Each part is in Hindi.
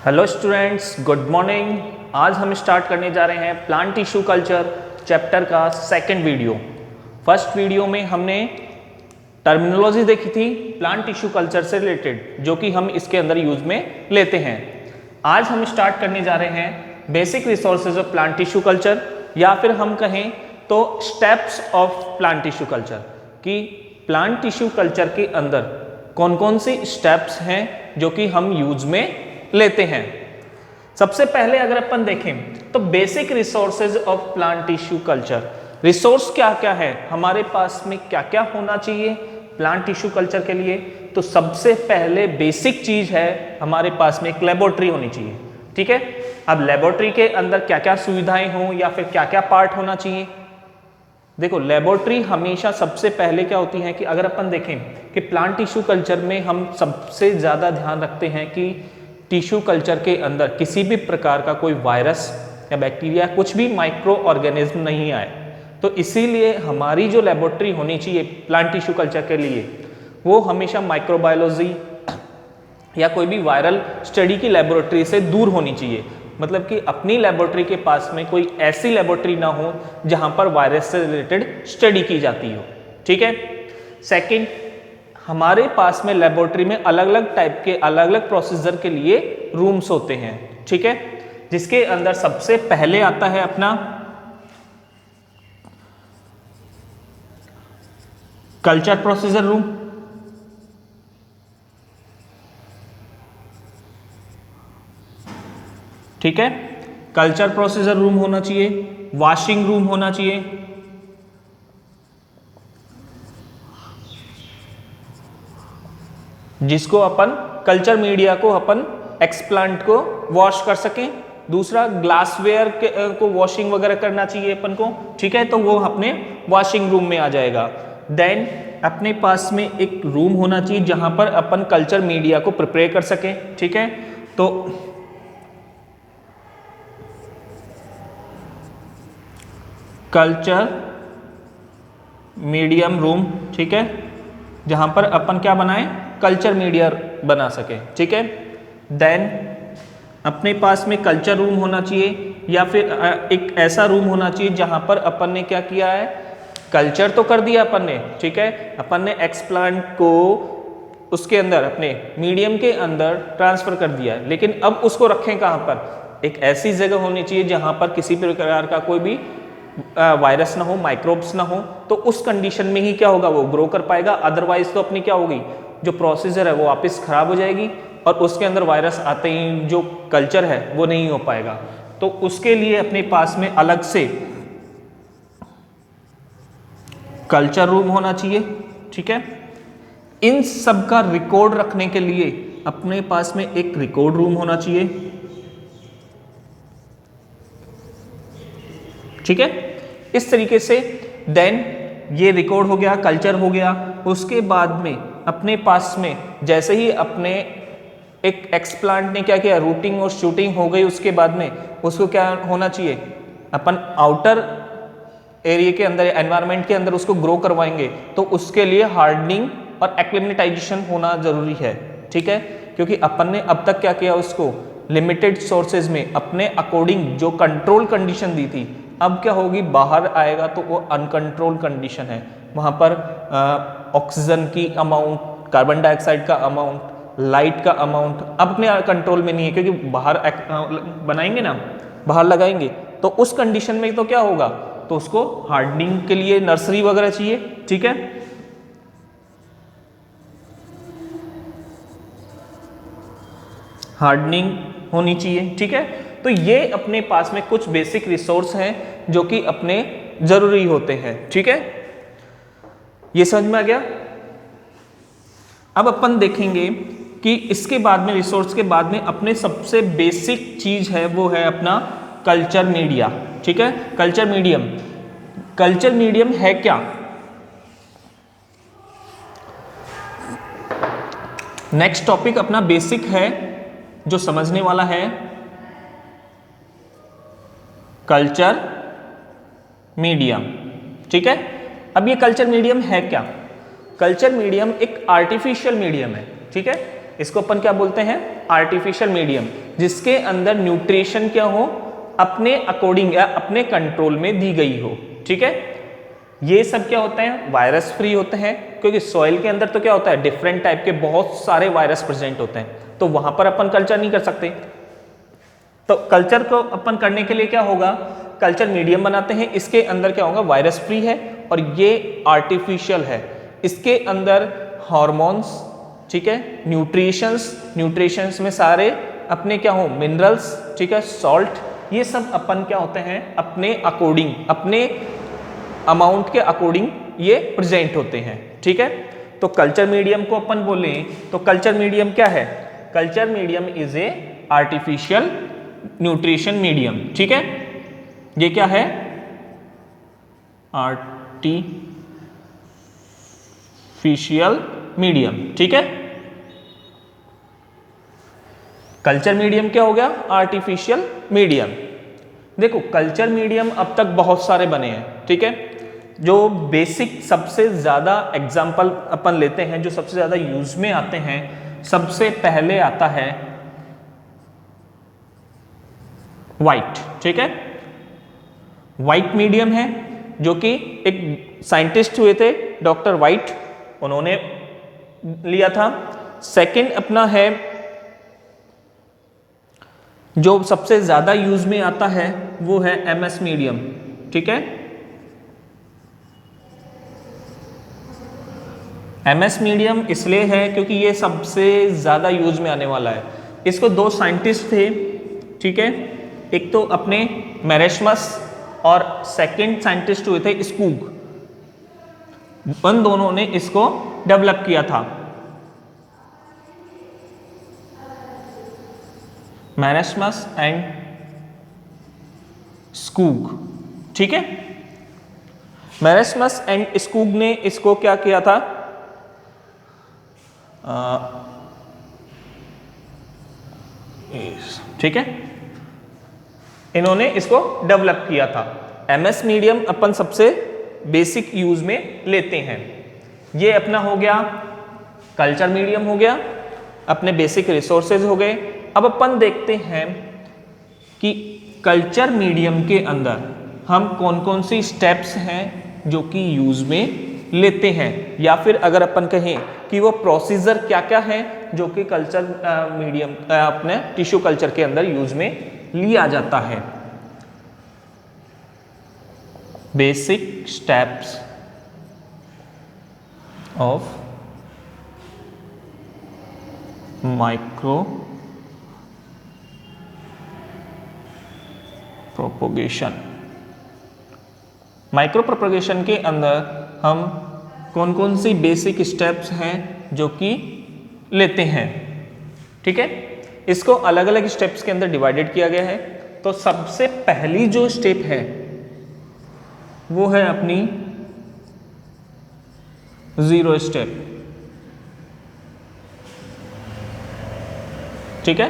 Hello students, good morning. आज हम स्टार्ट करने जा रहे हैं प्लांट टिश्यू कल्चर चैप्टर का सेकंड वीडियो। फर्स्ट वीडियो में हमने टर्मिनोलॉजी देखी थी प्लांट टिश्यू कल्चर से रिलेटेड, जो कि हम इसके अंदर यूज में लेते हैं। आज हम स्टार्ट करने जा रहे हैं basic resources of plant tissue culture, या फिर हम कहें तो steps of plant tissue culture, कि प्लांट टिश्यू कल्चर के अंदर कौन कौन सी स्टेप्स हैं जो कि हम यूज में लेते हैं। सबसे पहले अगर अपन देखें तो basic resources of plant tissue culture, resource क्या क्या है, हमारे पास में क्या क्या होना चाहिए प्लांट टिश्यू कल्चर के लिए। तो सबसे पहले बेसिक चीज है हमारे पास में एक लेबोरेटरी होनी चाहिए। ठीक है, अब लेबोरेटरी के अंदर क्या क्या सुविधाएं हों या फिर क्या क्या पार्ट होना चाहिए। देखो, लेबोरेटरी हमेशा सबसे पहले क्या होती है कि अगर अपन देखें कि प्लांट टिश्यू कल्चर में हम सबसे ज्यादा ध्यान रखते हैं कि टिश्यू कल्चर के अंदर किसी भी प्रकार का कोई वायरस या बैक्टीरिया, कुछ भी माइक्रो ऑर्गेनिज्म नहीं आए। तो इसीलिए हमारी जो लेबोरेटरी होनी चाहिए प्लांट टिश्यू कल्चर के लिए, वो हमेशा माइक्रोबायोलॉजी या कोई भी वायरल स्टडी की लेबोरेटरी से दूर होनी चाहिए। मतलब कि अपनी लेबोरेटरी के पास में कोई ऐसी लेबोरेटरी ना हो जहां पर वायरस से रिलेटेड स्टडी की जाती हो। ठीक है। सेकंड, हमारे पास में लेबोरेटरी में अलग अलग टाइप के अलग अलग प्रोसीजर के लिए रूम्स होते हैं। ठीक है, जिसके अंदर सबसे पहले आता है अपना कल्चर प्रोसीजर रूम। ठीक है, कल्चर प्रोसीजर रूम होना चाहिए, वॉशिंग रूम होना चाहिए, जिसको अपन कल्चर मीडिया को अपन एक्सप्लांट को वॉश कर सकें। दूसरा, ग्लासवेयर को वॉशिंग वगैरह करना चाहिए अपन को। ठीक है, तो वो अपने वॉशिंग रूम में आ जाएगा। देन अपने पास में एक रूम होना चाहिए जहां पर अपन कल्चर मीडिया को प्रिपेयर कर सकें। ठीक है, तो कल्चर मीडियम रूम, ठीक है, जहां पर अपन क्या बनाएं, कल्चर मीडिया बना सके। ठीक है। देन अपने पास में कल्चर रूम होना चाहिए या फिर एक ऐसा रूम होना चाहिए जहां पर अपन ने क्या किया है, कल्चर तो कर दिया अपन ने। ठीक है, अपन ने एक्सप्लांट को उसके अंदर अपने मीडियम के अंदर ट्रांसफर कर दिया है, लेकिन अब उसको रखें कहां पर, एक ऐसी जगह होनी चाहिए जहां पर किसी प्रकार का कोई भी वायरस ना हो, माइक्रोब्स ना हो। तो उस कंडीशन में ही क्या होगा, वो ग्रो कर पाएगा। अदरवाइज तो अपनी क्या होगी, जो प्रोसीजर है वो वापस खराब हो जाएगी और उसके अंदर वायरस आते ही जो कल्चर है वो नहीं हो पाएगा। तो उसके लिए अपने पास में अलग से कल्चर रूम होना चाहिए। ठीक है, इन सब का रिकॉर्ड रखने के लिए अपने पास में एक रिकॉर्ड रूम होना चाहिए। ठीक है, इस तरीके से देन ये रिकॉर्ड हो गया, कल्चर हो गया। उसके बाद में अपने पास में जैसे ही अपने एक एक्सप्लांट ने क्या किया, रूटिंग और शूटिंग हो गई, उसके बाद में उसको क्या होना चाहिए, अपन आउटर एरिया के अंदर, एनवायरनमेंट के अंदर उसको ग्रो करवाएंगे। तो उसके लिए हार्डनिंग और एक्लिमेटाइजेशन होना जरूरी है। ठीक है, क्योंकि अपन ने अब तक क्या किया, उसको लिमिटेड सोर्सेज में अपने अकॉर्डिंग जो कंट्रोल कंडीशन दी थी, अब क्या होगी, बाहर आएगा तो वो अनकंट्रोल कंडीशन है। वहां पर ऑक्सीजन की अमाउंट, कार्बन डाइऑक्साइड का अमाउंट, लाइट का अमाउंट अपने कंट्रोल में नहीं है, क्योंकि बाहर बनाएंगे ना, बाहर लगाएंगे, तो उस कंडीशन में तो क्या होगा, तो उसको हार्डनिंग के लिए नर्सरी वगैरह चाहिए। ठीक है, हार्डनिंग होनी चाहिए। ठीक है, तो ये अपने पास में कुछ बेसिक रिसोर्स हैं जो कि अपने जरूरी होते हैं। ठीक है, ये समझ में आ गया। अब अपन देखेंगे कि इसके बाद में, रिसोर्स के बाद में अपने सबसे बेसिक चीज है वो है अपना कल्चर मीडिया। ठीक है, कल्चर मीडियम। कल्चर मीडियम है क्या, नेक्स्ट टॉपिक अपना बेसिक है जो समझने वाला है, कल्चर मीडियम। ठीक है, अब ये कल्चर मीडियम है क्या, कल्चर मीडियम एक आर्टिफिशियल मीडियम है। ठीक है, इसको अपन क्या बोलते हैं, आर्टिफिशियल मीडियम, जिसके अंदर न्यूट्रिशन क्या हो, अपने अकॉर्डिंग या अपने कंट्रोल में दी गई हो। ठीक है, ये सब क्या होते हैं, वायरस फ्री होते हैं, क्योंकि सॉइल के अंदर तो क्या होता है, डिफरेंट टाइप के बहुत सारे वायरस प्रेजेंट होते हैं, तो वहां पर अपन कल्चर नहीं कर सकते। तो कल्चर को अपन करने के लिए क्या होगा, कल्चर मीडियम बनाते हैं, इसके अंदर क्या होगा, वायरस फ्री है और ये आर्टिफिशियल है, इसके अंदर हार्मोन्स, ठीक है, न्यूट्रिशंस में सारे अपने क्या हो, मिनरल्स, ठीक है, सॉल्ट, ये सब अपन क्या होते हैं, अपने अकॉर्डिंग, अपने अमाउंट के अकॉर्डिंग ये प्रेजेंट होते हैं। ठीक है, तो कल्चर मीडियम को अपन बोले तो कल्चर मीडियम क्या है, culture medium is a artificial nutrition medium. ठीक है, ये क्या है, आर्टिफिशियल मीडियम। ठीक है, कल्चर मीडियम क्या हो गया, आर्टिफिशियल मीडियम। देखो कल्चर मीडियम अब तक बहुत सारे बने हैं। ठीक है, जो बेसिक सबसे ज़्यादा एग्जाम्पल अपन लेते हैं, जो सबसे ज़्यादा यूज में आते हैं, सबसे पहले आता है वाइट। ठीक है, वाइट मीडियम है, जो कि एक साइंटिस्ट हुए थे डॉक्टर वाइट, उन्होंने लिया था। सेकंड अपना है, जो सबसे ज़्यादा यूज में आता है वो है एमएस मीडियम। ठीक है, एमएस मीडियम इसलिए है क्योंकि ये सबसे ज़्यादा यूज में आने वाला है। इसको दो साइंटिस्ट थे, ठीक है, एक तो अपने मेरेस्मस और सेकंड साइंटिस्ट हुए थे स्कूग, उन दोनों ने इसको डेवलप किया था। Marasmus and Skoog. ठीक है, मेरेस्मस एंड स्कूग ने इसको क्या किया था, ठीक है, इन्होंने इसको डेवलप किया था। एमएस मीडियम अपन सबसे बेसिक यूज में लेते हैं। ये अपना हो गया कल्चर मीडियम, हो गया अपने बेसिक रिसोर्सेज हो गए। अब अपन देखते हैं कि कल्चर मीडियम के अंदर हम कौन कौन सी स्टेप्स हैं जो कि यूज में लेते हैं, या फिर अगर अपन कहें कि वो प्रोसीजर क्या क्या है जो कि कल्चर मीडियम अपने टिश्यू कल्चर के अंदर यूज में लिया जाता है। Basic steps of micro propagation. Micro propagation के अंदर हम कौन कौन सी बेसिक स्टेप्स हैं जो कि लेते हैं। ठीक है, इसको अलग अलग स्टेप्स के अंदर डिवाइडेड किया गया है। तो सबसे पहली जो स्टेप है वो है अपनी जीरो स्टेप। ठीक है,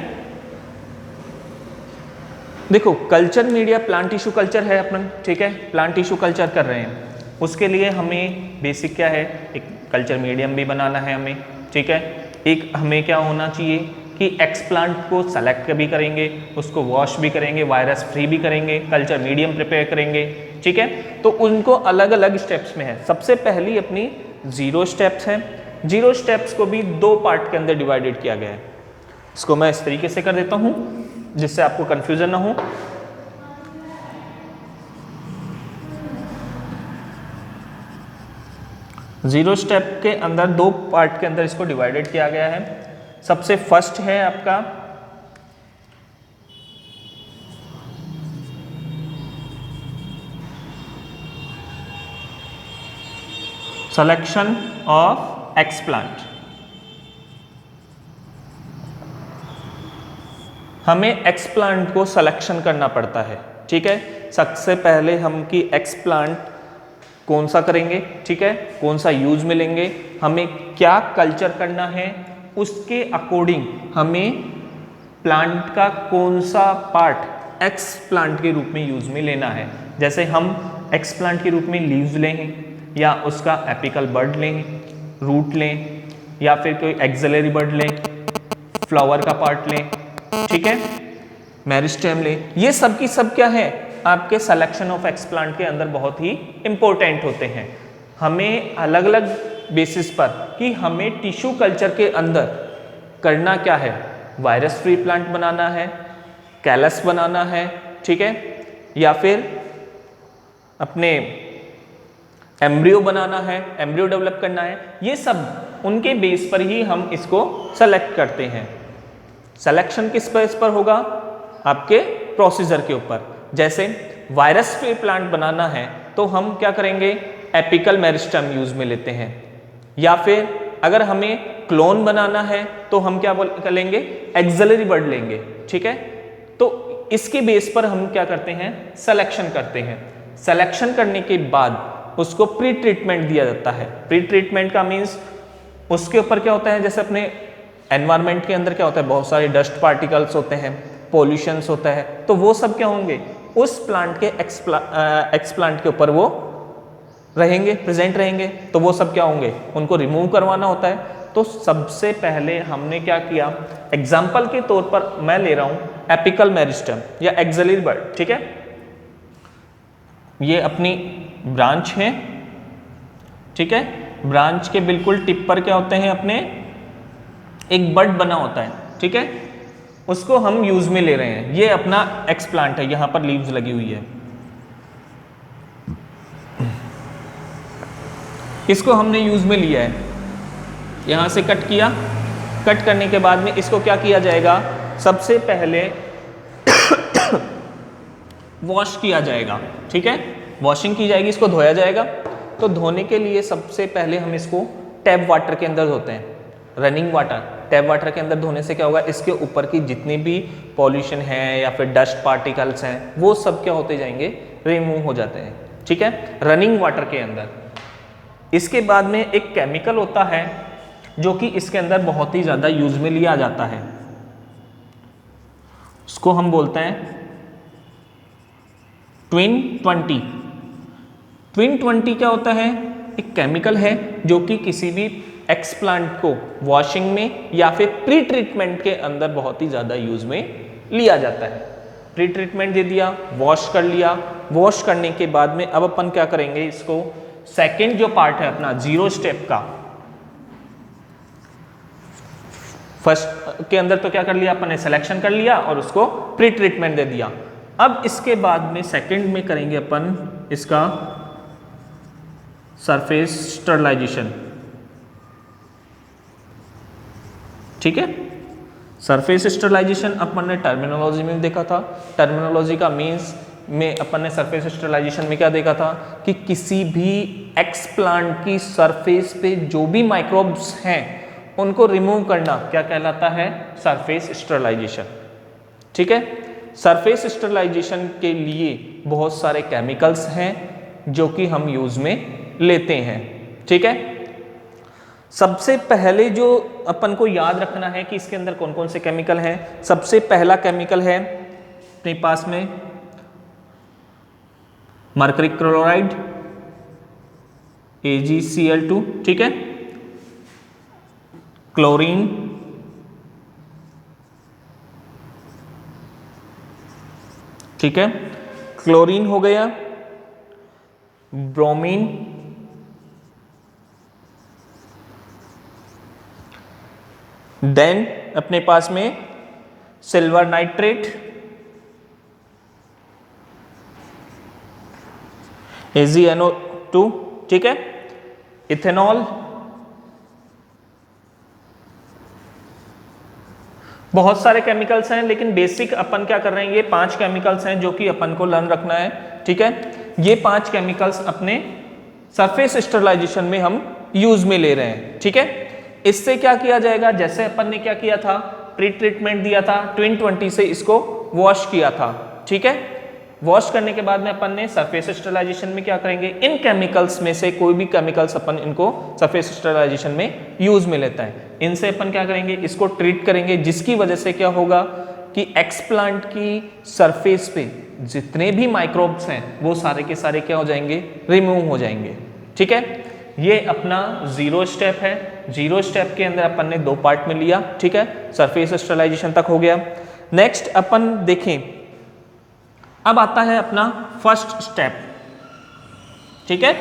देखो culture media plant tissue culture है अपन, ठीक है, प्लांट टिश्यू कल्चर कर रहे हैं, उसके लिए हमें बेसिक क्या है, एक कल्चर मीडियम भी बनाना है हमें। ठीक है, एक हमें क्या होना चाहिए कि एक्सप्लांट को सेलेक्ट भी करेंगे, उसको वॉश भी करेंगे, वायरस फ्री भी करेंगे, कल्चर मीडियम प्रिपेयर करेंगे। ठीक है, तो उनको अलग अलग स्टेप्स में है। सबसे पहली अपनी जीरो स्टेप्स है। जीरो स्टेप्स को भी दो पार्ट के अंदर डिवाइडेड किया गया है। इसको मैं इस तरीके से कर देता हूं जिससे आपको कंफ्यूजन ना हो। जीरो स्टेप के अंदर दो पार्ट के अंदर इसको डिवाइडेड किया गया है। सबसे फर्स्ट है आपका सिलेक्शन ऑफ एक्सप्लांट। हमें एक्सप्लांट को सिलेक्शन करना पड़ता है। ठीक है, सबसे पहले हम की एक्सप्लांट कौन सा करेंगे, ठीक है, कौन सा यूज में लेंगे, हमें क्या कल्चर करना है, उसके अकॉर्डिंग हमें प्लांट का कौन सा पार्ट एक्सप्लांट के रूप में यूज में लेना है। जैसे हम एक्सप्लांट के रूप में लीव्स लें, या उसका एपिकल बड लें, रूट लें, या फिर कोई एक्सिलरी बड लें, फ्लावर का पार्ट लें, ठीक है, मेरिस्टेम लें, ये सब की सब क्या है आपके सिलेक्शन ऑफ एक्सप्लांट के अंदर बहुत ही इंपॉर्टेंट होते हैं। हमें अलग अलग बेसिस पर कि हमें टिश्यू कल्चर के अंदर करना क्या है, वायरस फ्री प्लांट बनाना है, कैलस बनाना है, ठीक है, या फिर अपने एम्ब्रियो बनाना है, एम्ब्रियो डेवलप करना है, ये सब उनके बेस पर ही हम इसको सेलेक्ट करते हैं। सिलेक्शन किस बेस पर होगा, आपके प्रोसीजर के ऊपर। जैसे वायरस फ्री प्लांट बनाना है तो हम क्या करेंगे, एपिकल मेरिस्टेम यूज में लेते हैं, या फिर अगर हमें क्लोन बनाना है तो हम क्या लेंगे, एक्सिलरी बड लेंगे, ठीक है। तो इसके बेस पर हम क्या करते हैं, सिलेक्शन करते हैं। सिलेक्शन करने के बाद उसको प्री ट्रीटमेंट दिया जाता है। प्री ट्रीटमेंट का मीन्स उसके ऊपर क्या होता है, जैसे अपने एनवायरनमेंट के अंदर क्या होता है, बहुत सारे डस्ट पार्टिकल्स होते हैं, पॉल्यूशंस होता है, तो वो सब क्या होंगे उस प्लांट के एक्सप्लांट के ऊपर वो रहेंगे, प्रेजेंट रहेंगे, तो वो सब क्या होंगे, उनको रिमूव करवाना होता है। तो सबसे पहले हमने क्या किया, एग्जाम्पल के तौर पर मैं ले रहा हूं एपिकल मेरिस्टेम या एक्सिलरी बड, ठीक है, ये अपनी ब्रांच है, ठीक है, ब्रांच के बिल्कुल टिप पर क्या होते हैं, अपने एक बड बना होता है, ठीक है, उसको हम यूज में ले रहे हैं। ये अपना एक्सप्लांट है, यहां पर लीव्स लगी हुई है, इसको हमने यूज में लिया है, यहां से कट किया, कट करने के बाद में इसको क्या किया जाएगा, सबसे पहले वॉश किया जाएगा, ठीक है, वॉशिंग की जाएगी, इसको धोया जाएगा। तो धोने के लिए सबसे पहले हम इसको टैप वाटर के अंदर धोते हैं, रनिंग वाटर। टैप वाटर के अंदर धोने से क्या होगा, इसके ऊपर की जितनी भी पॉल्यूशन है या फिर डस्ट पार्टिकल्स हैं वो सब क्या होते जाएंगे, रिमूव हो जाते हैं, ठीक है, रनिंग वाटर के अंदर। इसके बाद में एक केमिकल होता है जो कि इसके अंदर बहुत ही ज़्यादा यूज में लिया जाता है, उसको हम बोलते हैं ट्विन 20। ट्विन 20 क्या होता है, एक केमिकल है जो कि किसी भी एक्सप्लांट को वॉशिंग में या फिर प्री ट्रीटमेंट के अंदर बहुत ही ज़्यादा यूज में लिया जाता है। प्री ट्रीटमेंट दे दिया, वॉश कर लिया, वॉश करने के बाद में अब अपन क्या करेंगे, इसको सेकेंड जो पार्ट है अपना 0 स्टेप का, फर्स्ट के अंदर तो क्या कर लिया अपन ने, सिलेक्शन कर लिया और उसको प्री ट्रीटमेंट दे दिया। अब इसके बाद में सेकेंड में करेंगे अपन इसका सरफेस स्टरलाइजेशन, ठीक है। सरफेस स्टरलाइजेशन अपन ने टर्मिनोलॉजी में देखा था। टर्मिनोलॉजी का मीन्स में अपन ने सरफेस स्टरलाइजेशन में क्या देखा था कि किसी भी एक्सप्लांट की सरफेस पे जो भी माइक्रोब्स हैं उनको रिमूव करना क्या कहलाता है, सरफेस स्टरलाइजेशन, ठीक है। सरफेस स्टरलाइजेशन के लिए बहुत सारे केमिकल्स हैं जो कि हम यूज में लेते हैं, ठीक है। सबसे पहले जो अपन को याद रखना है कि इसके अंदर कौन कौन से केमिकल हैं। सबसे पहला केमिकल है अपने पास में मर्करी क्लोराइड AgCl2, ठीक है, क्लोरीन, ठीक है, क्लोरीन हो गया, ब्रोमीन, देन अपने पास में सिल्वर नाइट्रेट, AgNO2, ठीक है, इथेनॉल, बहुत सारे केमिकल्स हैं लेकिन बेसिक अपन क्या कर रहे हैं, ये 5 केमिकल्स हैं जो कि अपन को लर्न रखना है, ठीक है। ये 5 केमिकल्स अपने सरफेस स्टरलाइजेशन में हम यूज में ले रहे हैं, ठीक है। इससे क्या किया जाएगा, जैसे अपन ने क्या किया था, प्री ट्रीटमेंट दिया था, ट्विन 20 से इसको वॉश किया था, ठीक है। वॉश करने के बाद में अपन ने सरफेस स्टरलाइजेशन में क्या करेंगे, इन केमिकल्स में से कोई भी केमिकल्स अपन इनको सरफेस स्टरलाइजेशन में यूज में लेता है, इनसे अपन क्या करेंगे, इसको ट्रीट करेंगे, जिसकी वजह से क्या होगा कि एक्सप्लांट की सरफेस पे जितने भी माइक्रोब्स हैं वो सारे के सारे क्या हो जाएंगे, रिमूव हो जाएंगे, ठीक है। ये अपना 0 स्टेप है। जीरो स्टेप के अंदर अपन ने 2 पार्ट में लिया, ठीक है, सरफेस स्टरलाइजेशन तक हो गया। नेक्स्ट अपन देखें, अब आता है अपना फर्स्ट स्टेप, ठीक है।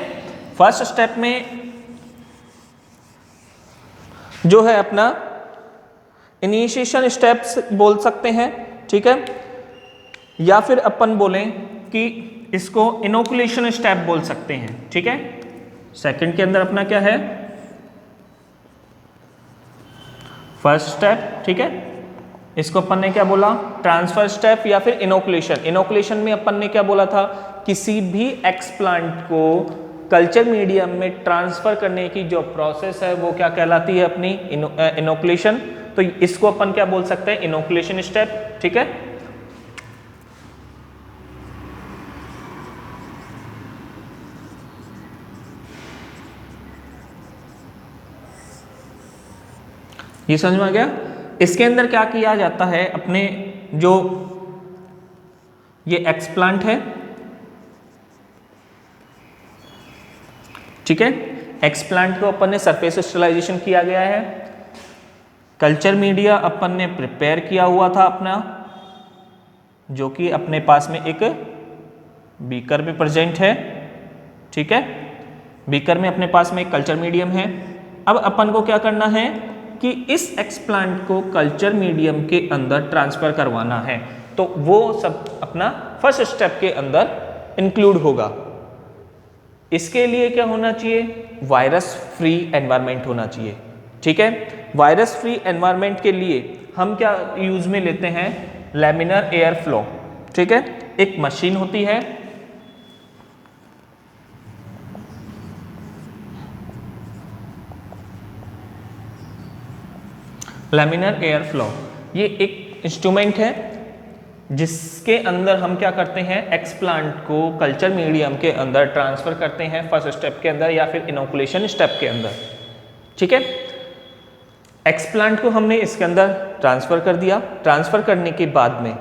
फर्स्ट स्टेप में जो है अपना इनिशिएशन स्टेप्स बोल सकते हैं, ठीक है, या फिर अपन बोलें कि इसको इनोकुलेशन स्टेप बोल सकते हैं, ठीक है। सेकंड के अंदर अपना क्या है, फर्स्ट स्टेप, ठीक है, इसको अपन ने क्या बोला, ट्रांसफर स्टेप या फिर इनोकुलेशन। इनोकुलेशन में अपन ने क्या बोला था, किसी भी एक्सप्लांट को कल्चर मीडियम में ट्रांसफर करने की जो प्रोसेस है वो क्या कहलाती है, अपनी इनोकुलेशन। तो इसको अपन क्या बोल सकते हैं, इनोकुलेशन स्टेप, ठीक है। ये समझ में आ गया। इसके अंदर क्या किया जाता है, अपने जो ये एक्सप्लांट है, ठीक है, एक्सप्लांट को अपन ने सरफेस स्टरलाइजेशन किया गया है, कल्चर मीडिया अपन ने प्रिपेयर किया हुआ था अपना, जो कि अपने पास में एक बीकर में प्रेजेंट है, ठीक है, बीकर में अपने पास में एक कल्चर मीडियम है। अब अपन को क्या करना है कि इस एक्सप्लांट को कल्चर मीडियम के अंदर ट्रांसफर करवाना है, तो वो सब अपना फर्स्ट स्टेप के अंदर इंक्लूड होगा। इसके लिए क्या होना चाहिए, वायरस फ्री एनवायरनमेंट होना चाहिए, ठीक है। वायरस फ्री एनवायरनमेंट के लिए हम क्या यूज में लेते हैं, लैमिनर एयर फ्लो, ठीक है। एक मशीन होती है, लैमिनर एयर फ्लो, ये एक इंस्ट्रूमेंट है जिसके अंदर हम क्या करते हैं, एक्सप्लांट को कल्चर मीडियम के अंदर ट्रांसफर करते हैं फर्स्ट स्टेप के अंदर या फिर इनोकुलेशन स्टेप के अंदर, ठीक है। एक्सप्लांट को हमने इसके अंदर ट्रांसफर कर दिया, ट्रांसफर करने के बाद में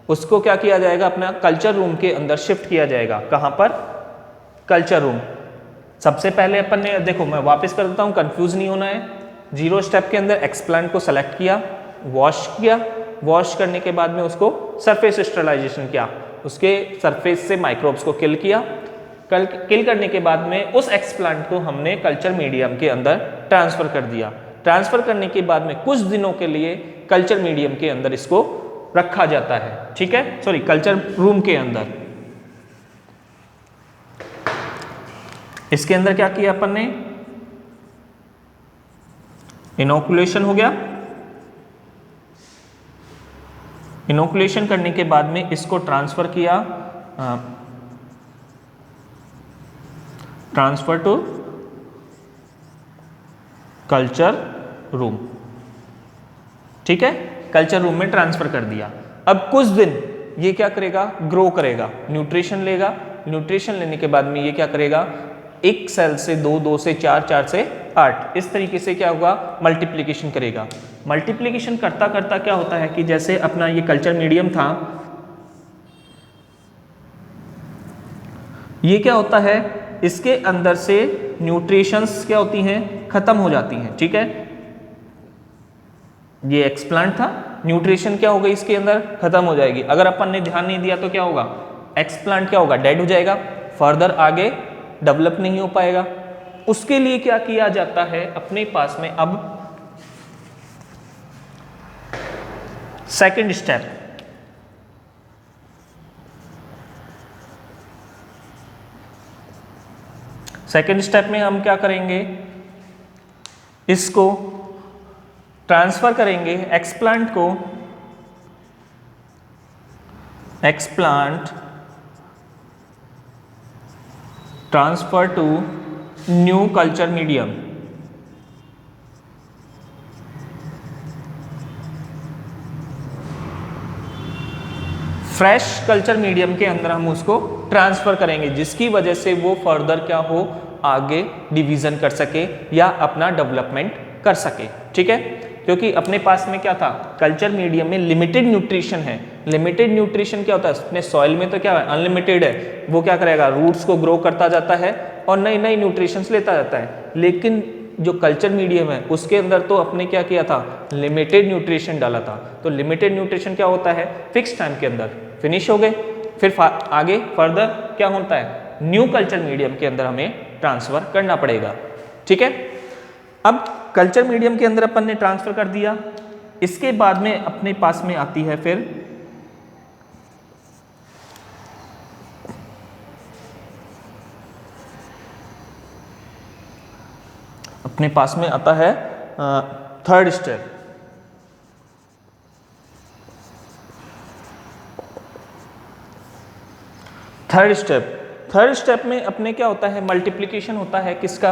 उसको क्या किया जाएगा, अपना कल्चर रूम के अंदर शिफ्ट किया जाएगा। कहाँ पर, कल्चर रूम। सबसे पहले अपन ने, देखो मैं वापस कर देता हूँ, कंफ्यूज नहीं होना है। जीरो स्टेप के अंदर एक्सप्लांट को सेलेक्ट किया, वॉश किया, वॉश करने के बाद में उसको सरफेस स्टरलाइजेशन किया, उसके सरफेस से माइक्रोब्स को किल किया, किल करने के बाद में उस एक्सप्लांट को हमने कल्चर मीडियम के अंदर ट्रांसफर कर दिया। ट्रांसफर करने के बाद में कुछ दिनों के लिए कल्चर मीडियम के अंदर इसको रखा जाता है, ठीक है, सॉरी कल्चर रूम के अंदर। इसके अंदर क्या किया अपन ने, इनोकुलेशन हो गया। इनोकुलेशन करने के बाद में इसको ट्रांसफर किया, ट्रांसफर टू कल्चर रूम, ठीक है, कल्चर रूम में ट्रांसफर कर दिया। अब कुछ दिन ये क्या करेगा, ग्रो करेगा, न्यूट्रिशन लेगा, न्यूट्रिशन लेने के बाद में ये क्या करेगा, एक सेल से 2, 2 से 4, 4 से 8, इस तरीके से क्या होगा, मल्टीप्लिकेशन करेगा। मल्टीप्लिकेशन करता करता क्या होता है कि जैसे अपना ये कल्चर मीडियम था, ये क्या होता है, इसके अंदर से न्यूट्रिशंस क्या होती हैं, खत्म हो जाती हैं, ठीक है। ये एक्सप्लांट था, न्यूट्रिशन क्या हो गई इसके अंदर, खत्म हो जाएगी। अगर अपन ने ध्यान नहीं दिया तो क्या होगा, एक्सप्लांट क्या होगा, डेड हो जाएगा, फर्दर आगे डेवलप नहीं हो पाएगा। उसके लिए क्या किया जाता है, अपने पास में अब सेकंड स्टेप, सेकंड स्टेप में हम क्या करेंगे, इसको ट्रांसफर करेंगे एक्सप्लांट को, explant transfer to new culture medium. Fresh culture medium के अंदर हम उसको ट्रांसफर करेंगे, जिसकी वजह से वो फर्दर क्या हो, आगे डिवीजन कर सके या अपना डेवलपमेंट कर सके, ठीक है। क्योंकि अपने पास में क्या था, कल्चर मीडियम में लिमिटेड न्यूट्रिशन है। लिमिटेड न्यूट्रिशन क्या होता है, अपने सॉइल में तो क्या है, अनलिमिटेड है, वो क्या करेगा, रूट्स को ग्रो करता जाता है और नई नई न्यूट्रिशंस लेता जाता है। लेकिन जो कल्चर मीडियम है उसके अंदर तो अपने क्या किया था, लिमिटेड न्यूट्रिशन डाला था। तो लिमिटेड न्यूट्रिशन क्या होता है, फिक्स टाइम के अंदर फिनिश हो गए। फिर आगे फर्दर क्या होता है, न्यू कल्चर मीडियम के अंदर हमें ट्रांसफर करना पड़ेगा। ठीक है, अब कल्चर मीडियम के अंदर अपन ने ट्रांसफर कर दिया, इसके बाद में अपने पास में आती है फिर अपने पास में आता है थर्ड स्टेप। थर्ड स्टेप में अपने क्या होता है, मल्टीप्लिकेशन होता है किसका,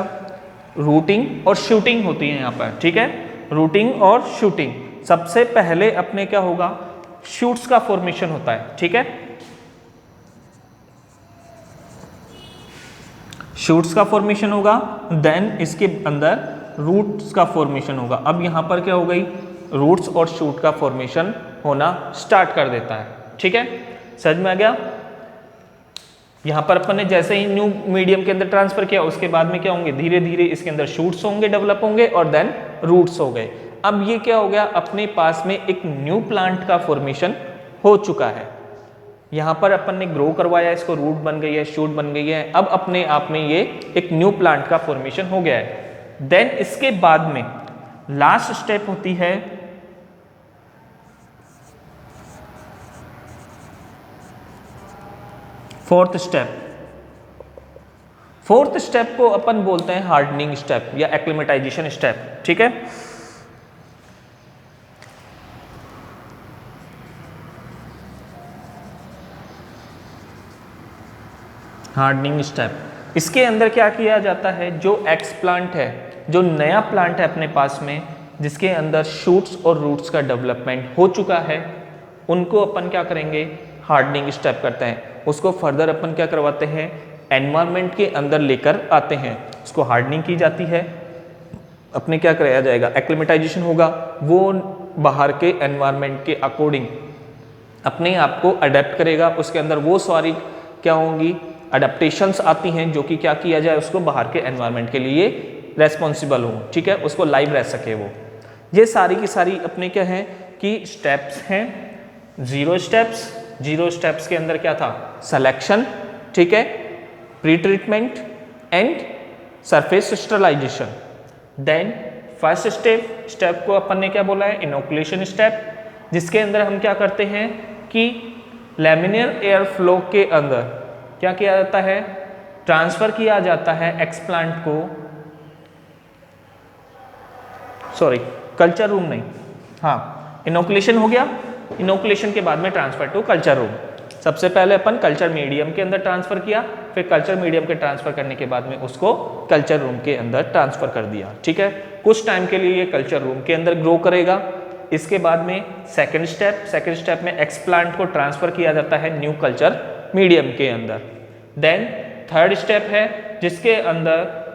रूटिंग और शूटिंग होती है यहाँ पर। ठीक है, रूटिंग और शूटिंग। सबसे पहले अपने क्या होगा, शूट्स का फॉर्मेशन होता है। ठीक है, शूट्स का फॉर्मेशन होगा, देन इसके अंदर रूट्स का फॉर्मेशन होगा। अब यहाँ पर क्या हो गई, रूट्स और शूट का फॉर्मेशन होना स्टार्ट कर देता है। ठीक है, समझ में आ गया। यहाँ पर अपन ने जैसे ही न्यू मीडियम के अंदर ट्रांसफर किया, उसके बाद में क्या होंगे, धीरे धीरे इसके अंदर शूट्स होंगे, डेवलप होंगे, और देन रूट्स हो गए। अब ये क्या हो गया, अपने पास में एक न्यू प्लांट का फॉर्मेशन हो चुका है। यहाँ पर अपन ने ग्रो करवाया, इसको रूट बन गई है, शूट बन गई है। अब अपने आप में ये एक न्यू प्लांट का फॉर्मेशन हो गया है। देन इसके बाद में लास्ट स्टेप होती है फोर्थ स्टेप को अपन बोलते हैं हार्डनिंग स्टेप या एक्लिमेटाइजेशन स्टेप। ठीक है, हार्डनिंग स्टेप। इसके अंदर क्या किया जाता है, जो एक्स प्लांट है, जो नया प्लांट है अपने पास में, जिसके अंदर शूट्स और रूट्स का डेवलपमेंट हो चुका है, उनको अपन क्या करेंगे, हार्डनिंग स्टेप करते हैं। उसको फर्दर अपन क्या करवाते हैं, एनवायरनमेंट के अंदर लेकर आते हैं, उसको हार्डनिंग की जाती है। अपने क्या कराया जाएगा, एक्लिमेटाइजेशन होगा, वो बाहर के एनवायरनमेंट के अकॉर्डिंग अपने आप को अडेप्ट करेगा। उसके अंदर वो सारी क्या होंगी, अडेप्टेशंस आती हैं, जो कि क्या किया जाए, उसको बाहर के एनवायरनमेंट के लिए रेस्पॉन्सिबल हो। ठीक है, उसको लाइव रह सके वो। ये सारी की सारी अपने क्या है कि स्टेप्स हैं, 0 स्टेप्स के अंदर क्या था, सिलेक्शन, ठीक है, pre treatment and surface sterilisation. Then first step को अपन ने क्या बोला है, इनोकुलेशन स्टेप, जिसके अंदर हम क्या करते हैं कि लैमिनर एयर फ्लो के अंदर क्या किया जाता है, ट्रांसफर किया जाता है एक्सप्लांट को, सॉरी कल्चर रूम नहीं, हाँ इनोकुलेशन हो गया, इनोकुलेशन के बाद में ट्रांसफर टू कल्चर रूम। सबसे पहले अपन कल्चर मीडियम के अंदर ट्रांसफर किया, फिर कल्चर मीडियम के ट्रांसफर करने के बाद में उसको कल्चर रूम के अंदर ट्रांसफर कर दिया। ठीक है, कुछ टाइम के लिए ये कल्चर रूम के अंदर ग्रो करेगा। इसके बाद में सेकंड स्टेप में एक्सप्लांट को ट्रांसफर किया जाता है न्यू कल्चर मीडियम के अंदर। देन थर्ड स्टेप है, जिसके अंदर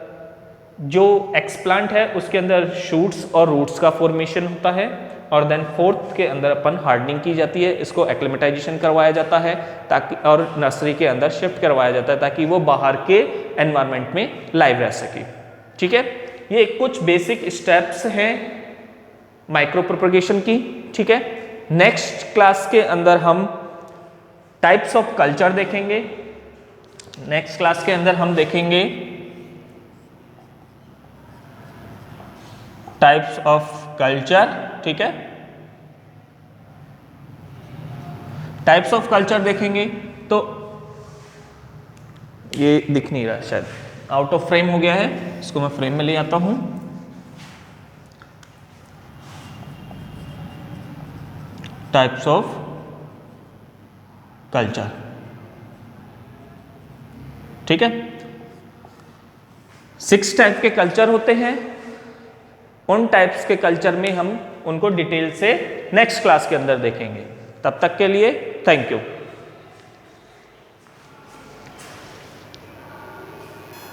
जो एक्सप्लांट है उसके अंदर शूट्स और रूट्स का फॉर्मेशन होता है, और देन फोर्थ के अंदर अपन हार्डनिंग की जाती है, इसको एक्लिमेटाइजेशन करवाया जाता है ताकि, और नर्सरी के अंदर शिफ्ट करवाया जाता है ताकि वो बाहर के एनवायरनमेंट में लाइव रह सके। ठीक है, ये कुछ बेसिक स्टेप्स हैं माइक्रो प्रोपगेशन की। ठीक है, नेक्स्ट क्लास के अंदर हम टाइप्स ऑफ कल्चर देखेंगे। नेक्स्ट क्लास के अंदर हम देखेंगे टाइप्स ऑफ कल्चर। ठीक है, टाइप्स ऑफ कल्चर देखेंगे। तो ये दिख नहीं रहा, शायद आउट ऑफ फ्रेम हो गया है, इसको मैं फ्रेम में ले आता हूं। टाइप्स ऑफ कल्चर, ठीक है, 6 टाइप के कल्चर होते हैं। उन टाइप्स के कल्चर में हम उनको डिटेल से नेक्स्ट क्लास के अंदर देखेंगे। तब तक के लिए थैंक यू।